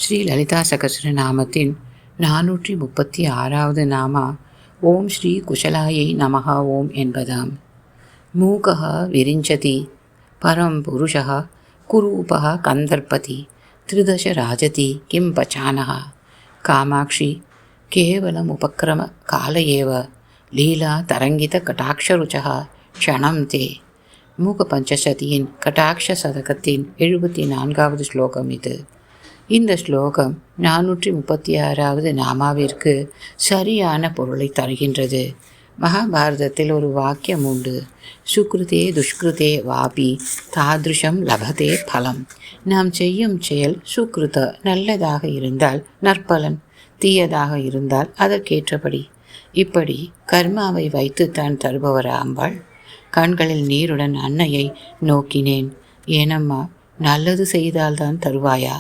ஸ்ரீ லலிதா சகஸ்ரநாமத்தின் 436வது நாமா ஓம் ஸ்ரீ குஷலாயை நமஹ ஓம் என்பதாம். மூகः விரிஞ்சதி பரம் புருஷः குரூபः கந்தர்ப்பதி த்ரிதச ராஜதி கிம் பச்சானः காமாட்சி கேவலம் உபக்ரம கால ஏவ லீலா தரங்கித கடாட்சருச்சः க்ஷணம் தே. மூக பஞ்சசதியின் கடாட்ச சதகத்தின் 74வது ஸ்லோகம் இது. இந்த ஸ்லோகம் 436வது நாமாவிற்கு சரியான பொருளை தருகின்றது. மகாபாரதத்தில் ஒரு வாக்கியம் உண்டு, சுக்ருதே துஷ்கிருதே வாபி தாதிருஷம் லபதே பலம். நாம் செய்யும் செயல் சுக்ருத நல்லதாக இருந்தால் நற்பலன், தீயதாக இருந்தால் அதற்கேற்றபடி. இப்படி கர்மாவை வைத்து தான் தருபவர் அம்பாள். கண்களில் நீருடன் அன்னையை நோக்கினேன். ஏனம்மா, நல்லது செய்தால்தான் தருவாயா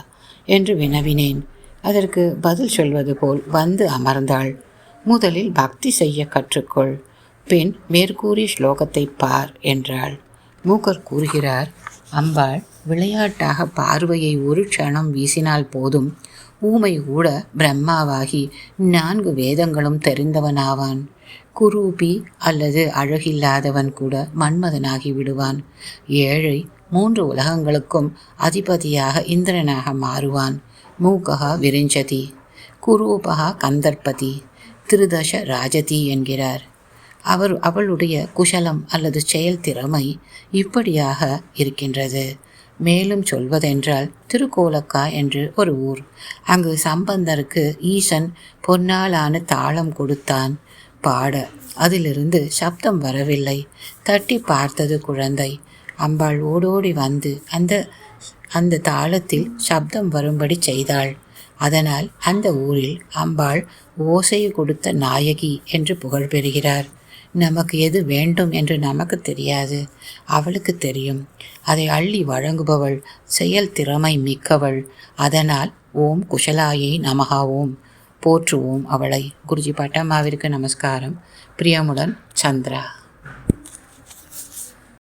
என்று வினவினேன். அதற்கு பதில் சொல்வது போல் வந்து அமர்ந்தாள். முதலில் பக்தி செய்ய கற்றுக்கொள், பின் மேற்கூறிய ஸ்லோகத்தை பார் என்றாள். மூக்கர் கூறுகிறார், அம்பாள் விளையாட்டாக பார்வையை ஒரு க்ஷணம் வீசினால் போதும், ஊமை கூட பிரம்மாவாகி 4 வேதங்களும் தெரிந்தவனாவான். குரூபி அல்லது அழகில்லாதவன் கூட மன்மதனாகி விடுவான். ஏழை 3 உலகங்களுக்கும் அதிபதியாக இந்திரனாக மாறுவான். மூகா விரிஞ்சதி, குரூபகா கந்தர்ப்பதி, த்ரிதச ராஜதி என்கிறார். அவளுடைய குஷலம் அல்லது செயல் திறமை இப்படியாக இருக்கின்றது. மேலும் சொல்வதென்றால், திருக்கோலக்கா என்று ஒரு ஊர். அங்கு சம்பந்தருக்கு ஈசன் பொன்னாலான தாளம் கொடுத்தான். பாட அதிலிருந்து சப்தம் வரவில்லை. தட்டி பார்த்தது குழந்தை. அம்பாள் ஓடோடி வந்து அந்த தாளத்தில் சப்தம் வரும்படி செய்தாள். அதனால் அந்த ஊரில் அம்பாள் ஓசை கொடுத்த நாயகி என்று புகழ் பெறுகிறார். நமக்கு எது வேண்டும் என்று நமக்கு தெரியாது, அவளுக்கு தெரியும். அதை அள்ளி வழங்குபவள், செயல் திறமை மிக்கவள். அதனால் ஓம் குஷலாயை நமஹா ஓம், போற்றுவோம் அவளை. குருஜி பட்டம்மாவிற்கு நமஸ்காரம். பிரியமுடன் சந்திரா.